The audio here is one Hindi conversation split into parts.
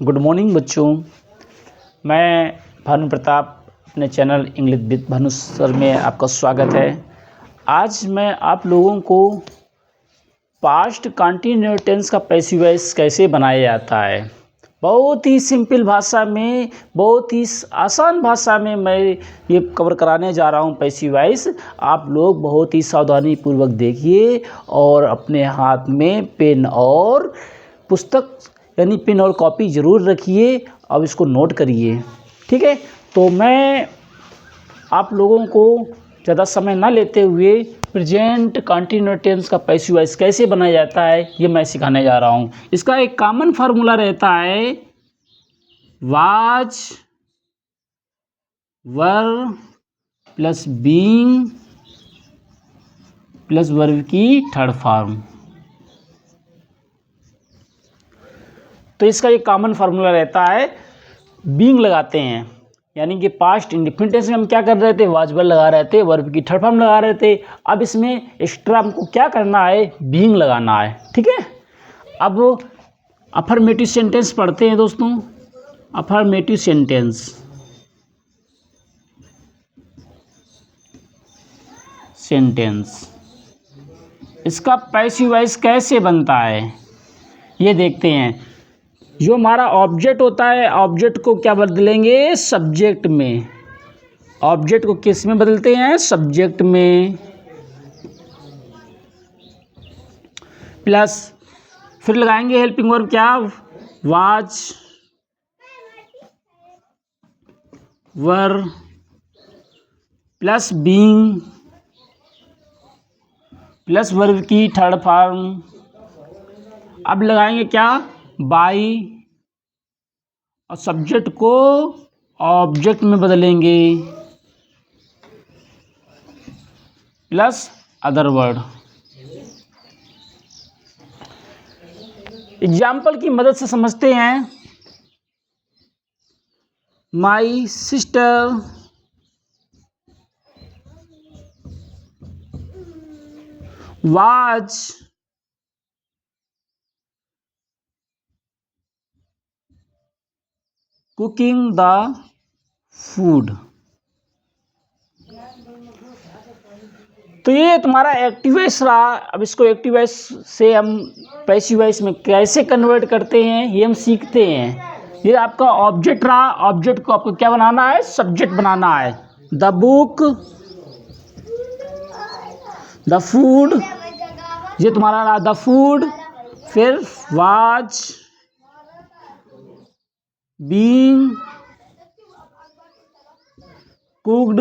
गुड मॉर्निंग बच्चों। मैं भानु प्रताप अपने channel English with Bhanu sir में आपका स्वागत है। आज मैं आप लोगों को पास्ट कंटिन्यूअस टेंस का पैसिव वॉइस कैसे बनाया जाता है, बहुत ही सिंपल भाषा में, बहुत ही आसान भाषा में मैं ये कवर कराने जा रहा हूँ पैसिव वॉइस। आप लोग बहुत ही सावधानी पूर्वक देखिए और अपने हाथ में पेन और पुस्तक यानी पेन और कॉपी ज़रूर रखिए। अब इसको नोट करिए, ठीक है। तो मैं आप लोगों को ज़्यादा समय ना लेते हुए प्रेजेंट कंटिन्यूअस टेंस का पैसिव वॉइस कैसे बनाया जाता है ये मैं सिखाने जा रहा हूँ। इसका एक कॉमन फार्मूला रहता है was, were plus being plus verb की थर्ड फॉर्म। तो इसका एक कॉमन फार्मूला रहता है, बीइंग लगाते हैं यानी कि पास्ट इंडेफिनिट टेंस में हम क्या कर रहे थे, वाज वर लगा रहे थे, वर्ब की थर्ड फॉर्म लगा रहे थे। अब इसमें एक्स्ट्रा हमको क्या करना है, बीइंग लगाना है, ठीक है। अब अफर्मेटिव सेंटेंस पढ़ते हैं दोस्तों। अफर्मेटिव सेंटेंस इसका पैसिव वॉइस कैसे बनता है ये देखते हैं। जो हमारा ऑब्जेक्ट होता है, ऑब्जेक्ट को क्या बदलेंगे, सब्जेक्ट में। ऑब्जेक्ट को किस में बदलते हैं, सब्जेक्ट में। प्लस फिर लगाएंगे हेल्पिंग वर्ब क्या, was, were plus being plus verb की थर्ड फॉर्म। अब लगाएंगे क्या, बाई, और सब्जेक्ट को ऑब्जेक्ट में बदलेंगे प्लस अदर वर्ड। एग्जाम्पल की मदद से समझते हैं। My sister was cooking the food. तो ये तुम्हारा एक्टिव वॉइस रहा। अब इसको एक्टिव वॉइस से हम पैसिव वॉइस में कैसे कन्वर्ट करते हैं ये हम सीखते हैं। ये आपका ऑब्जेक्ट रहा, ऑब्जेक्ट को आपको क्या बनाना है, सब्जेक्ट बनाना है। द बुक, द फूड, ये तुम्हारा रहा द फूड। फिर was, being, cooked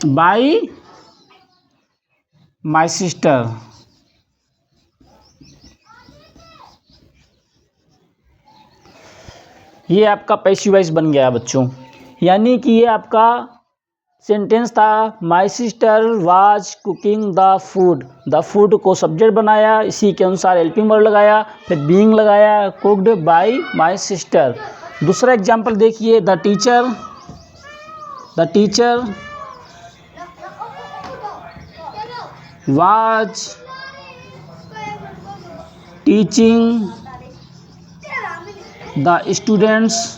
bye my sister. ये आपका पैसिव वॉइस बन गया बच्चों। यानी कि ये आपका सेंटेंस था, my sister was cooking the food. The food को सब्जेक्ट बनाया, इसी के अनुसार हेल्पिंग वर्ब लगाया, फिर बीइंग लगाया, कुक्ड बाय माय सिस्टर। दूसरा एग्जांपल देखिए, the teacher was teaching the students.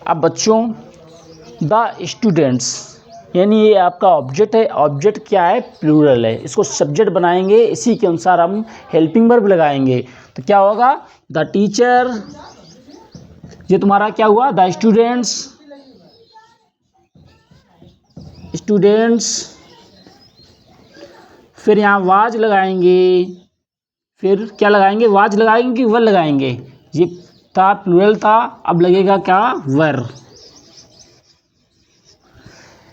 अब बच्चों द स्टूडेंट्स यानी ये आपका ऑब्जेक्ट है। ऑब्जेक्ट क्या है, प्लूरल है। इसको सब्जेक्ट बनाएंगे, इसी के अनुसार हम हेल्पिंग वर्ब लगाएंगे। तो क्या होगा, द टीचर, ये तुम्हारा क्या हुआ, द स्टूडेंट्स। फिर यहाँ वाज लगाएंगे, फिर क्या लगाएंगे, वाज लगाएंगे कि वर लगाएंगे। ये था प्लूरल था, अब लगेगा क्या, वर।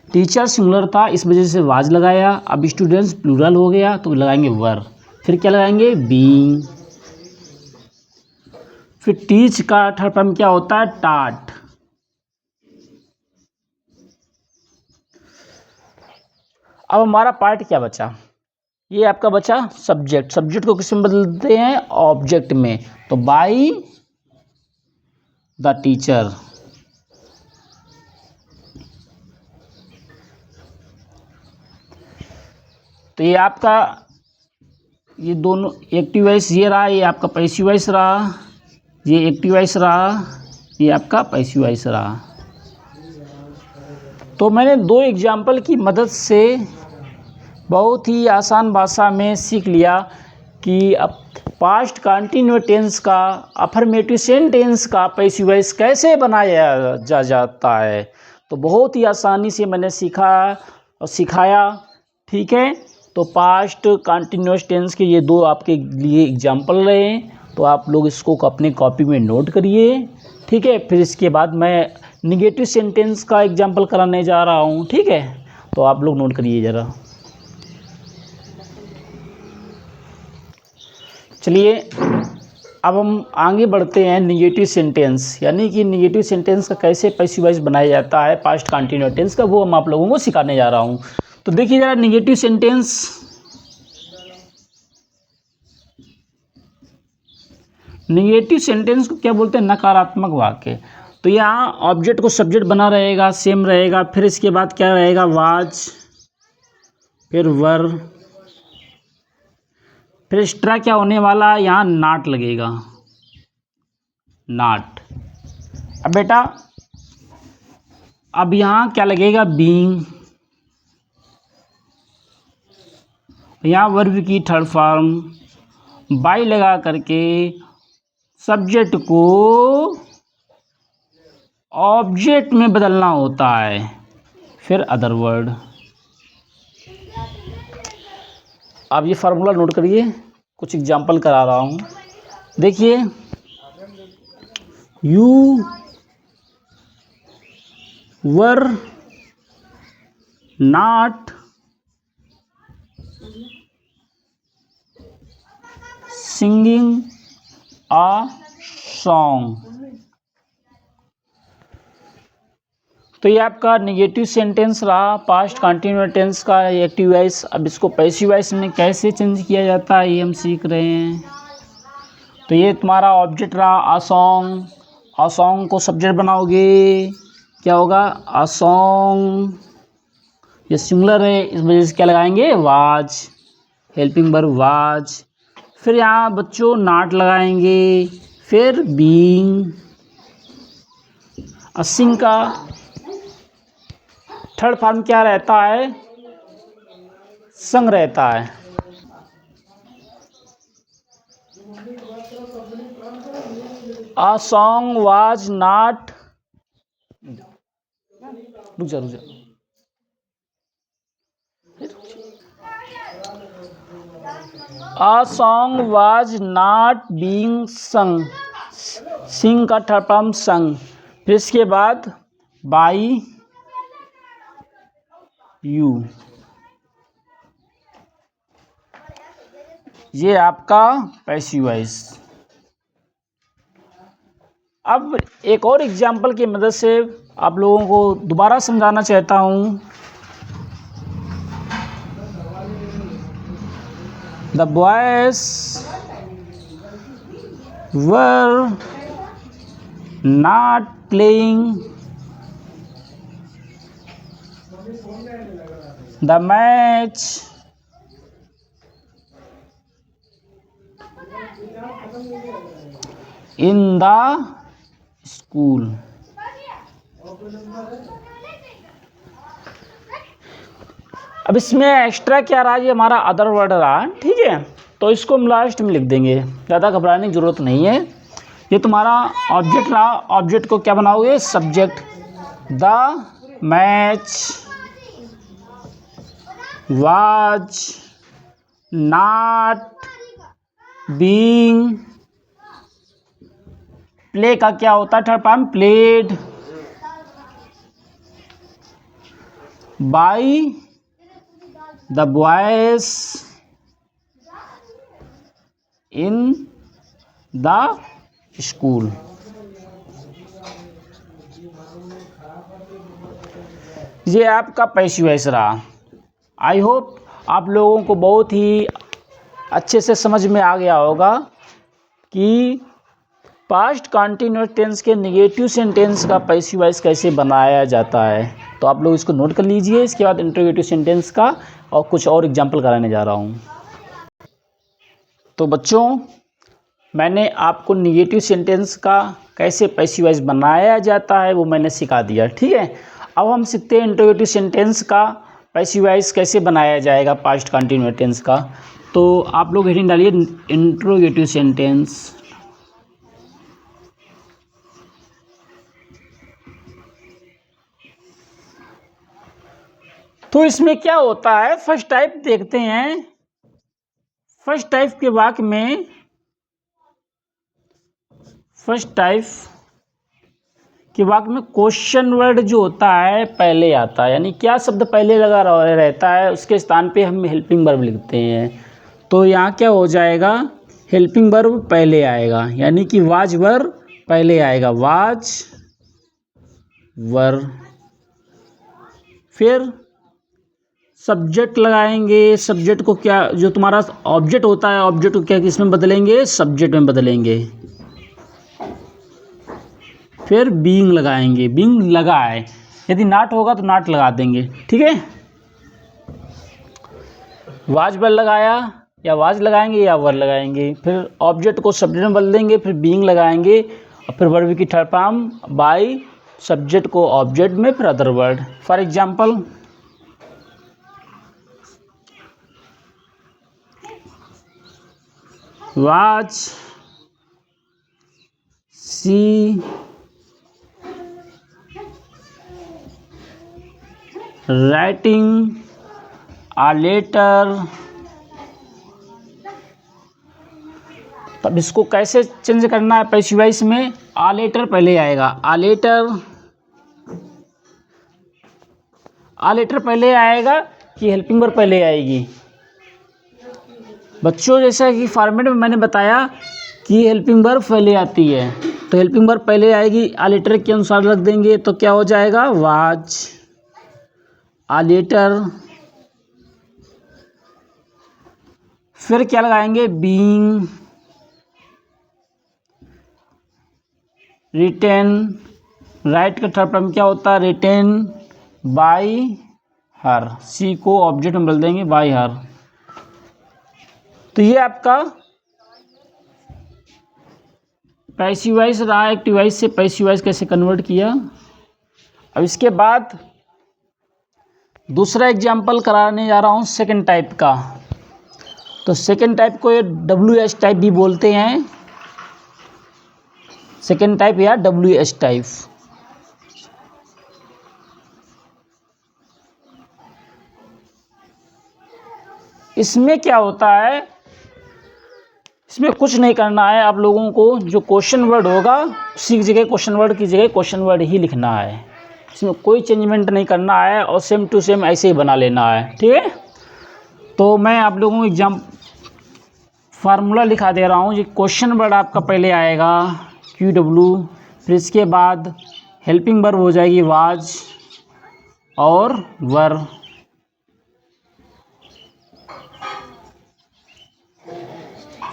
टीचर सिंगुलर था, इस वजह से वाज लगाया। अब स्टूडेंट्स प्लूरल हो गया तो लगाएंगे वर। फिर क्या लगाएंगे, बीइंग। फिर टीच का थर्ड फॉर्म क्या होता है, टाट। अब हमारा पार्ट क्या बचा, ये आपका बचा सब्जेक्ट। सब्जेक्ट को किस में बदलते हैं, ऑब्जेक्ट में। तो बाय द टीचर। तो ये आपका ये दोनों एक्टिव वॉइस ये रहा, ये आपका पैसिव वॉइस रहा, ये एक्टिव वॉइस रहा, ये आपका पैसिव वॉइस रहा। तो मैंने दो एग्जाम्पल की मदद से बहुत ही आसान भाषा में सीख लिया कि अब पास्ट कंटिन्यूअस टेंस का अफर्मेटिव सेंटेंस का पैसिव वॉइस कैसे बनाया जाता है। तो बहुत ही आसानी से मैंने सीखा और सिखाया। ठीक है, तो पास्ट कंटिन्यूअस टेंस के ये दो आपके लिए एग्जाम्पल रहे, तो आप लोग इसको अपने कॉपी में नोट करिए। ठीक है, फिर इसके बाद मैं निगेटिव सेंटेंस का एग्जाम्पल कराने जा रहा हूँ। ठीक है, तो आप लोग नोट करिए ज़रा। चलिए अब हम आगे बढ़ते हैं निगेटिव सेंटेंस, यानी कि निगेटिव सेंटेंस का कैसे पैसिव वॉइस बनाया जाता है पास्ट कंटिन्यूअस टेंस का, वो हम आप लोगों को सिखाने जा रहा हूँ। तो देखिए ज़रा निगेटिव सेंटेंस, निगेटिव सेंटेंस को क्या बोलते हैं, नकारात्मक वाक्य। तो यहाँ ऑब्जेक्ट को सब्जेक्ट बना रहेगा, सेम रहेगा, फिर इसके बाद क्या रहेगा, वाज, फिर वर, फिर एक्स्ट्रा क्या होने वाला है, यहाँ नॉट लगेगा, नॉट। अब बेटा अब यहाँ क्या लगेगा, बीइंग। यहाँ वर्ब की थर्ड फॉर्म बाई लगा करके सब्जेक्ट को ऑब्जेक्ट में बदलना होता है, फिर अदर वर्ड। अब ये फार्मूला नोट करिए, कुछ एग्जाम्पल करा रहा हूँ। देखिए, you were not singing a song. तो ये आपका निगेटिव सेंटेंस रहा पास्ट कंटिन्यूअस टेंस का एक्टिव वॉइस। अब इसको पैसिव वॉइस में कैसे चेंज किया जाता है ये हम सीख रहे हैं। तो ये तुम्हारा ऑब्जेक्ट रहा अ सॉन्ग, अ सॉन्ग को सब्जेक्ट बनाओगे, क्या होगा, अ सॉन्ग। ये सिंगुलर है, इस वजह से क्या लगाएंगे, वाज, हेल्पिंग वर्ब वाज। फिर यहाँ बच्चों नॉट लगाएंगे, फिर बीइंग। सिंग का थर्ड फॉर्म क्या रहता है, संग रहता है। A song was not, रुक जा। A song was not being sung, sing का थर्ड फॉर्म संग। फिर इसके बाद by you, ये आपका पैसिव वॉइस। अब एक और एग्जाम्पल की मदद से आप लोगों को दोबारा समझाना चाहता हूँ। The boys were not playing the match in the school. अब इसमें एक्स्ट्रा क्या रहा, ये हमारा अदर वर्ड रहा। ठीक है, तो इसको हम लास्ट में लिख देंगे, ज़्यादा घबराने की जरूरत नहीं है। ये तुम्हारा ऑब्जेक्ट रहा, ऑब्जेक्ट को क्या बनाओगे, subject. The match was not being, play का क्या होता है third form, played, by the boys in the school. ये आपका पैसिव वॉइस रहा। आई होप आप लोगों को बहुत ही अच्छे से समझ में आ गया होगा कि पास्ट कंटिन्यूअस टेंस के नेगेटिव सेंटेंस का पैसिव वॉइस कैसे बनाया जाता है, तो आप लोग इसको नोट कर लीजिए। इसके बाद इंट्रोगेटिव सेंटेंस का और कुछ और एग्जाम्पल कराने जा रहा हूँ। तो बच्चों, मैंने आपको नेगेटिव सेंटेंस का कैसे पैसिव वॉइस बनाया जाता है वो मैंने सिखा दिया, ठीक है। अब हम सीखते हैं इंट्रोगेटिव सेंटेंस का पैसिव वॉइस कैसे बनाया जाएगा पास्ट कंटिन्यूअस टेंस का। तो आप लोग हेडिंग डालिए इंट्रोगेटिव सेंटेंस। तो इसमें क्या होता है, फर्स्ट टाइप देखते हैं। फर्स्ट टाइप के वाक्य में क्वेश्चन वर्ड जो होता है पहले आता है, यानी क्या शब्द पहले लगा रहता है उसके स्थान पे हम हेल्पिंग वर्ब लिखते हैं। तो यहाँ क्या हो जाएगा, हेल्पिंग वर्ब पहले आएगा, यानी कि वाज वर पहले आएगा, वाज वर। फिर सब्जेक्ट लगाएंगे। सब्जेक्ट को क्या, जो तुम्हारा ऑब्जेक्ट होता है, ऑब्जेक्ट को क्या किसमें बदलेंगे, सब्जेक्ट में बदलेंगे। फिर बीइंग लगाएंगे, बीइंग लगा है, यदि नॉट होगा तो नॉट लगा देंगे, ठीक है। वाज वर लगाया, या वाज लगाएंगे या वर लगाएंगे। फिर ऑब्जेक्ट को सब्जेक्ट में बदल देंगे, फिर बीइंग लगाएंगे, और फिर वर्ब की थर्ड फॉर्म बाय, सब्जेक्ट को ऑब्जेक्ट में, फिर other word. For example, was she writing a letter. तब इसको कैसे चेंज करना है पैसिव वॉइस में, आ लेटर पहले आएगा, आ लेटर पहले आएगा कि हेल्पिंग वर्ब पहले आएगी। बच्चों, जैसा कि फॉर्मेट में मैंने बताया कि हेल्पिंग वर्ब पहले आती है, तो हेल्पिंग वर्ब पहले आएगी, आ लेटर के अनुसार रख देंगे, तो क्या हो जाएगा, वाज आ लेटर। फिर क्या लगाएंगे, बीइंग रिटेन। राइट का थर्ड फॉर्म क्या होता है, रिटेन बाय हर, सी को ऑब्जेक्ट में बदल देंगे, बाय हर। तो ये आपका पैसिव वॉइस रहा, एक्टिव वॉइस से पैसिव वॉइस कैसे कन्वर्ट किया। अब इसके बाद दूसरा एग्जाम्पल कराने जा रहा हूँ सेकंड टाइप का। तो सेकंड टाइप को ये WH टाइप भी बोलते हैं, सेकंड टाइप या WH टाइप। इसमें क्या होता है, इसमें कुछ नहीं करना है आप लोगों को, जो क्वेश्चन वर्ड होगा उसी की जगह क्वेश्चन वर्ड की जगह क्वेश्चन वर्ड ही लिखना है। इसमें कोई चेंजमेंट नहीं करना है और सेम टू सेम ऐसे ही बना लेना है, ठीक है। तो मैं आप लोगों को फार्मूला लिखा दे रहा हूँ। ये क्वेश्चन वर्ड आपका पहले आएगा QW, फिर इसके बाद हेल्पिंग वर्ब हो जाएगी वाज और वर।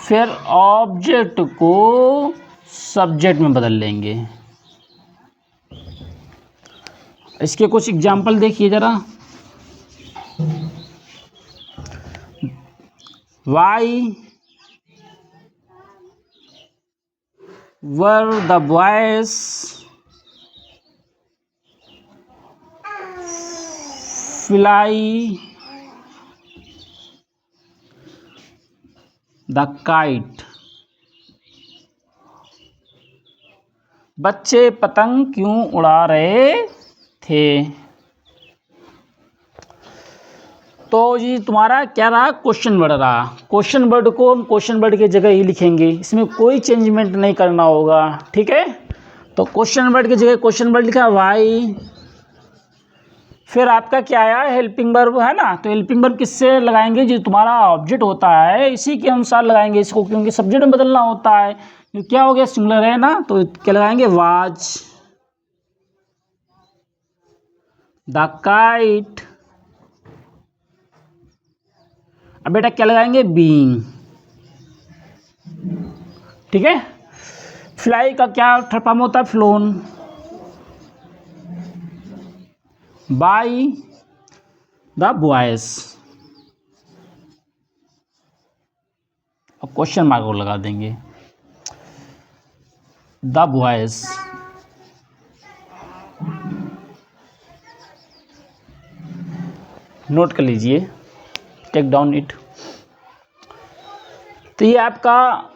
फिर ऑब्जेक्ट को सब्जेक्ट में बदल लेंगे। इसके कुछ एग्जाम्पल देखिए जरा। Why were the boys fly the kite. बच्चे पतंग क्यों उड़ा रहे थे। तो ये तुम्हारा क्या रहा, क्वेश्चन वर्ड रहा। क्वेश्चन वर्ड को हम क्वेश्चन वर्ड की जगह ही लिखेंगे, इसमें कोई चेंजमेंट नहीं करना होगा, ठीक है। तो क्वेश्चन वर्ड की जगह क्वेश्चन वर्ड लिखा वाई। फिर आपका क्या आया, हेल्पिंग वर्ब है ना। तो हेल्पिंग वर्ब किससे लगाएंगे, जो तुम्हारा ऑब्जेक्ट होता है इसी के अनुसार लगाएंगे इसको, क्योंकि सब्जेक्ट में बदलना होता है। क्या हो गया, सिंगुलर है ना, तो क्या लगाएंगे, वाज द काइट। अब बेटा क्या लगाएंगे, बीइंग, ठीक है। फ्लाई का क्या थर्ड फॉर्म होता है? फ्लोन। By the boys. अब क्वेश्चन मार्क को लगा देंगे, द बॉयज। नोट कर लीजिए, टेक डाउन इट। तो ये आपका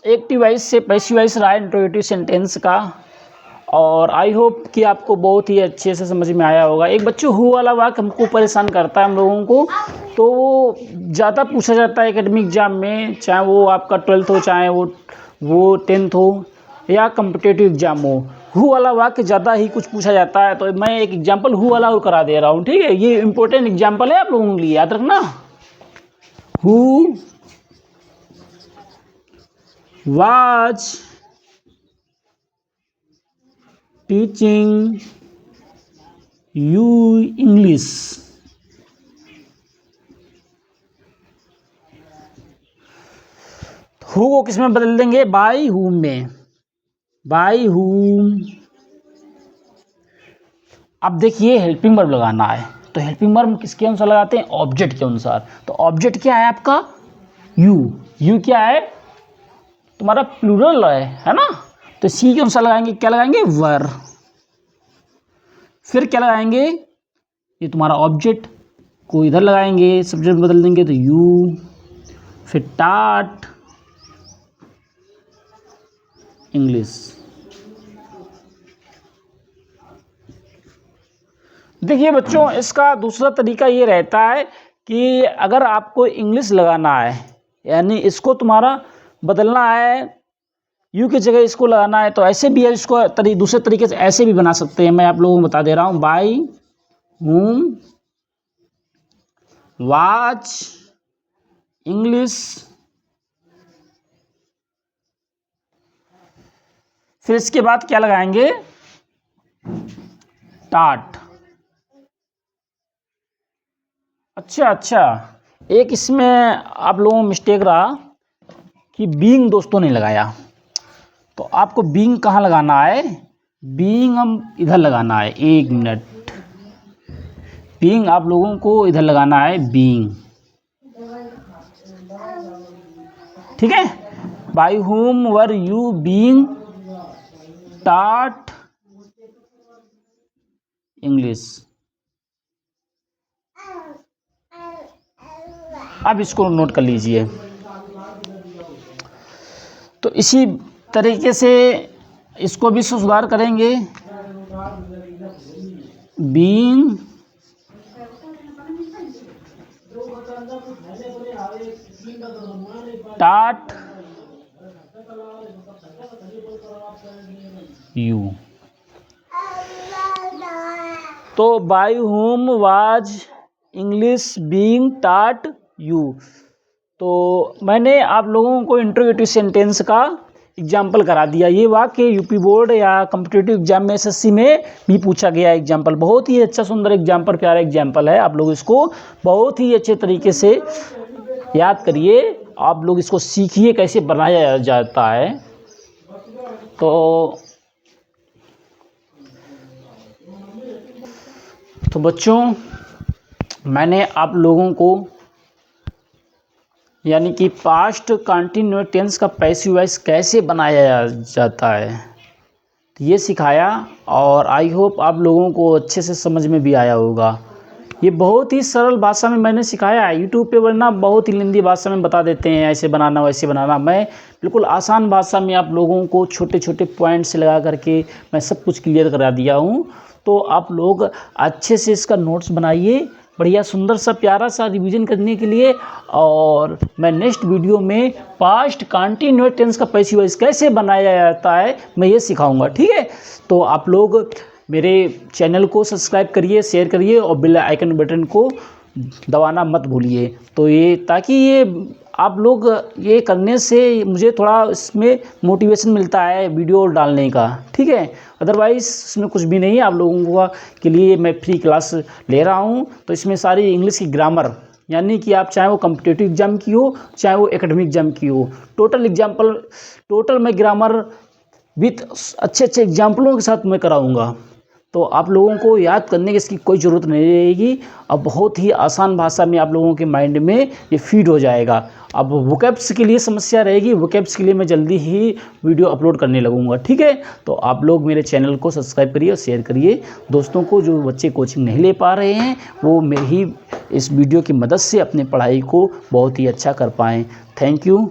एक्टिव वॉइस से पैसिव वॉइस रहा इंट्रोगेटिव सेंटेंस का, और आई होप कि आपको बहुत ही अच्छे से समझ में आया होगा। एक बच्चों हु वाला वाक्य हमको परेशान करता है हम लोगों को, तो वो ज़्यादा पूछा जाता है एकेडमिक एग्जाम में, चाहे वो आपका 12th हो, चाहे वो 10th हो या कम्पिटिटिव एग्जाम हो। हु वाला वाक्य ज़्यादा ही कुछ पूछा जाता है, तो मैं एक एग्जाम्पल हु वाला और करा दे रहा हूँ, ठीक है? ये इंपॉर्टेंट एग्जाम्पल है आप लोगों के लिए, याद रखना। Who was teaching you English. Who co किस में बदल देंगे? बाय हुम में। By whom. अब देखिए हेल्पिंग वर्ब लगाना है, तो हेल्पिंग वर्ब किसके अनुसार लगाते हैं? ऑब्जेक्ट के अनुसार। तो ऑब्जेक्ट क्या है आपका? यू। यू क्या है? तुम्हारा प्लूरल है ना? तो सी के अनुसार लगाएंगे, क्या लगाएंगे? वर। फिर क्या लगाएंगे? ये तुम्हारा ऑब्जेक्ट को इधर लगाएंगे, सब्जेक्ट बदल देंगे तो यू। फिर टाट इंग्लिश। देखिए बच्चों, इसका दूसरा तरीका ये रहता है कि अगर आपको इंग्लिश लगाना है, यानी इसको तुम्हारा बदलना है, यू की जगह इसको लगाना है, तो ऐसे भी है, इसको दूसरे तरीके से ऐसे भी बना सकते हैं। मैं आप लोगों को बता दे रहा हूँ। By whom watch English. फिर इसके बाद क्या लगाएंगे? टाट। अच्छा, एक इसमें आप लोगों को मिस्टेक रहा कि बीइंग दोस्तों ने लगाया, तो आपको बीइंग कहाँ लगाना है? बीइंग हम इधर लगाना है। एक मिनट, बीइंग आप लोगों को इधर लगाना है, बीइंग, ठीक है? By whom were you being टाट इंग्लिश। अब इसको नोट कर लीजिए। तो इसी तरीके से इसको भी सुधार करेंगे। बीइंग टाट यू। तो by whom was English being टाट यू। तो मैंने आप लोगों को इंट्रोगेटिव सेंटेंस का एग्जाम्पल करा दिया। ये वाक्य यूपी बोर्ड या कम्पिटिटिव एग्जाम में एसएससी में भी पूछा गया एग्जाम्पल। बहुत ही अच्छा सुंदर एग्जाम्पल, प्यारा एग्जाम्पल है। आप लोग इसको बहुत ही अच्छे तरीके से याद करिए, आप लोग इसको सीखिए कैसे बनाया जाता है। तो बच्चों, मैंने आप लोगों को यानी कि पास्ट कंटिन्यूअस टेंस का पैसिव वॉइस कैसे बनाया जाता है ये सिखाया, और आई होप आप लोगों को अच्छे से समझ में भी आया होगा। ये बहुत ही सरल भाषा में मैंने सिखाया है। यूट्यूब पे वरना बहुत ही हिंदी भाषा में बता देते हैं, ऐसे बनाना वैसे बनाना। मैं बिल्कुल आसान भाषा में आप लोगों को छोटे छोटे पॉइंट्स लगा करके मैं सब कुछ क्लियर करा दिया हूँ। तो आप लोग अच्छे से इसका नोट्स बनाइए, बढ़िया सुंदर सा प्यारा सा रिवीजन करने के लिए। और मैं नेक्स्ट वीडियो में पास्ट कंटिन्यूअस टेंस का पैसिव वॉइस कैसे बनाया जाता है मैं ये सिखाऊंगा, ठीक है? तो आप लोग मेरे चैनल को सब्सक्राइब करिए, शेयर करिए और बेल आइकन बटन को दबाना मत भूलिए। तो ये ताकि ये आप लोग ये करने से मुझे थोड़ा इसमें मोटिवेशन मिलता है वीडियो डालने का, ठीक है? अदरवाइज़ इसमें कुछ भी नहीं है। आप लोगों के लिए मैं फ्री क्लास ले रहा हूँ। तो इसमें सारी इंग्लिश की ग्रामर, यानी कि आप चाहे वो कम्पिटिटिव एग्जाम की हो चाहे वो एकेडमिक एग्जाम की हो, टोटल मैं ग्रामर विथ अच्छे अच्छे एग्जाम्पलों के साथ मैं कराऊंगा, तो आप लोगों को याद करने की इसकी कोई ज़रूरत नहीं रहेगी। अब बहुत ही आसान भाषा में आप लोगों के माइंड में ये फीड हो जाएगा। अब वोकैब्स के लिए समस्या रहेगी, वोकैब्स के लिए मैं जल्दी ही वीडियो अपलोड करने लगूंगा, ठीक है। तो आप लोग मेरे चैनल को सब्सक्राइब करिए और शेयर करिए दोस्तों को। जो बच्चे कोचिंग नहीं ले पा रहे हैं वो मेरी इस वीडियो की मदद से अपनी पढ़ाई को बहुत ही अच्छा कर पाएँ। Thank you.